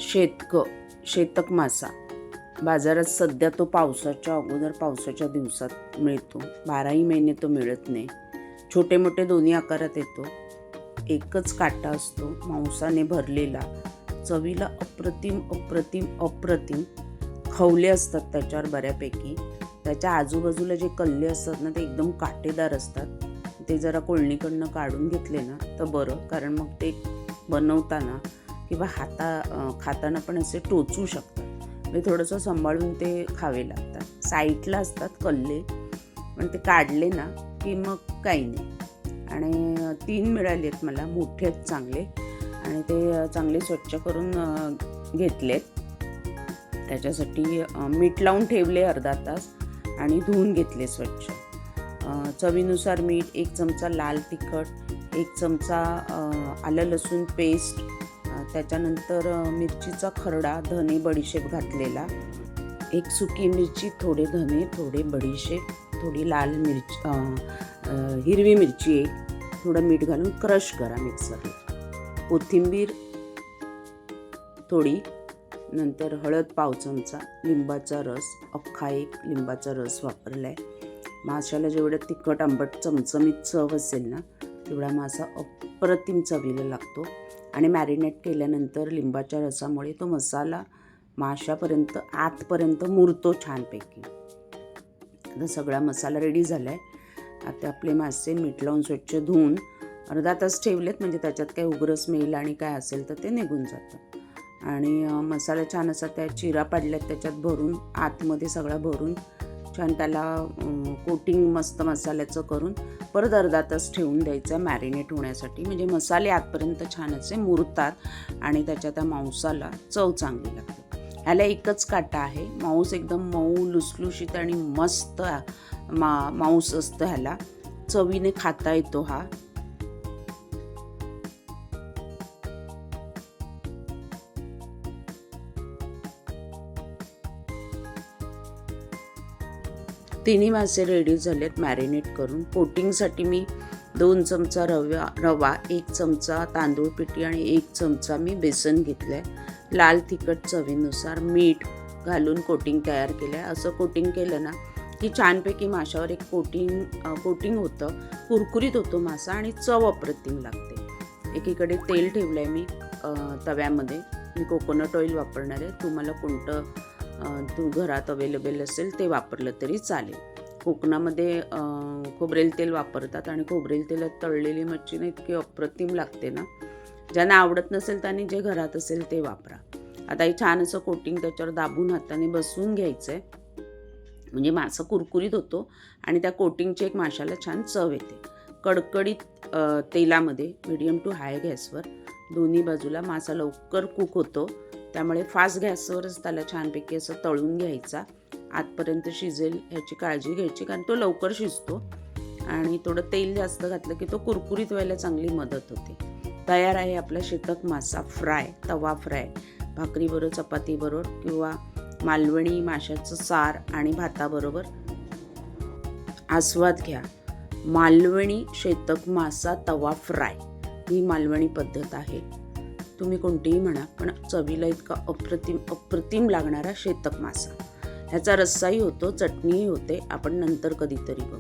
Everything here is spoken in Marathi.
शेतक मासा बाजारात सध्या तो पावसाच्या अगोदर पावसाच्या दिवसात मिळतो. 12ही महिने तो मिळत नाही. छोटे मोठे दोन्ही आकारात येतो. एकच काटा असतो, मांसाने भरलेला, चवीला अप्रतिम अप्रतिम अप्रतिम. खवले असतात त्याच्यावर बऱ्यापैकी. त्याच्या आजूबाजूला जे कल्ले असतात ना ते एकदम काटेदार असतात. ते जरा कोळणीकडनं काढून घेतले ना तर बरं, कारण मग ते बनवताना किंवा खाताना पण असे टोचू शकतात. म्हणजे थोडंसं सांभाळून ते खावे लागतात. साईडला असतात कल्ले, पण ते काढले ना की मग काही नाही. आणि 3 मिळाले आहेत मला, मोठे आहेत चांगले. आणि ते चांगले स्वच्छ करून घेतलेत. त्याच्यासाठी मीठ लावून ठेवले अर्धा तास आणि धुवून घेतले स्वच्छ. चवीनुसार मीठ, 1 चमचा लाल तिखट, 1 चमचा आलं लसूण पेस्ट, त्याच्यानंतर मिरचीचा खरडा, धने बडीशेप घातलेला, 1 सुकी मिरची, थोडे धने, थोडे बडीशेप, थोडी लाल मिरची, हिरवी मिरची 1, थोडं मीठ घालून क्रश करा मिक्सरला. कोथिंबीर थोडी, नंतर हळद पाव चमचा, लिंबाचा रस, अख्खा 1 लिंबाचा रस वापरला आहे. माशाला जेवढं तिखट आंबट चमचमीत चव असेल ना तेवढा मासा अप्रतिम चवीला लागतो. आणि मॅरिनेट केल्यानंतर लिंबाच्या रसामुळे तो मसाला माशापर्यंत आतपर्यंत मुरतो छानपैकी. आता सगळा मसाला रेडी झाला आहे. आता आपले मासे मीठ लावून स्वच्छ धुवून अर्धा तास ठेवलेत, म्हणजे त्याच्यात काही उग्र स्मेल आणि काय असेल तर ते निघून जातं. आणि मसाला छान असा त्या चिरा पाडल्यात त्याच्यात भरून, आतमध्ये सगळा भरून छान त्याला कोटिंग मस्त मसाल्याचं करून परत अर्धा तास ठेवून द्यायचं मॅरिनेट होण्यासाठी. म्हणजे मसाले आतपर्यंत छान असे मुरतात आणि त्याच्या त्या मांसाला चव चांगली लागते. ह्याला एकच काटा आहे. मांस एकदम मऊ लुसलुशीत आणि मस्त मांस असतं. ह्याला चवीने खाता येतो हा. तिन्ही मासे रेडी झालेत मॅरिनेट करून. कोटिंगसाठी मी 2 चमचा रवा, 1 चमचा तांदूळ पिठी आणि 1 चमचा मी बेसन घेतलं आहे. लाल तिखट चवीनुसार, मीठ घालून कोटिंग तयार केलं आहे. असं कोटिंग केलं ना की छानपैकी माशावर एक कोटिंग होतं, कुरकुरीत होतो मासा आणि चव अप्रतिम लागते. एकीकडे तेल ठेवलं आहे मी तव्यामध्ये. मी कोकोनट ऑइल वापरणार आहे. तुम्हाला कोणतं घरात अवेलेबल असेल ते वापरलं तरी चालेल. कोकणामध्ये खोबरेल तेल वापरतात आणि खोबरेल तेलात तळलेली मच्छी ना इतकी अप्रतिम लागते ना. ज्यांना आवडत नसेल त्यांनी जे घरात असेल ते वापरा. आता हे छान असं कोटिंग त्याच्यावर दाबून हाताने बसवून घ्यायचं आहे, म्हणजे मासा कुरकुरीत होतो आणि त्या कोटिंगची एक माशाला छान चव येते. कडकडीत तेलामध्ये मीडियम टू हाय गॅसवर दोन्ही बाजूला मासा लवकर कुक होतो. त्यामुळे फास्ट गॅसवरच त्याला छानपैकी असं तळून घ्यायचा. आतपर्यंत शिजेल ह्याची काळजी घ्यायची, कारण तो लवकर शिजतो. आणि थोडं तेल जास्त घातलं की तो कुरकुरीत व्हायला चांगली मदत होते. तयार आहे आपला शेतक मासा फ्राय, तवा फ्राय. भाकरीबरोबर, चपातीबरोबर किंवा मालवणी माशाचं सार आणि भाताबरोबर आस्वाद घ्या. मालवणी शेतक मासा तवा फ्राय ही मालवणी पद्धत आहे. तुम्ही कोणतीही म्हणा, पण चवीला इतका अप्रतिम लागणारा शेतक मासा. ह्याचा रस्साही होतो, चटणीही होते. आपण नंतर कधीतरी बघू.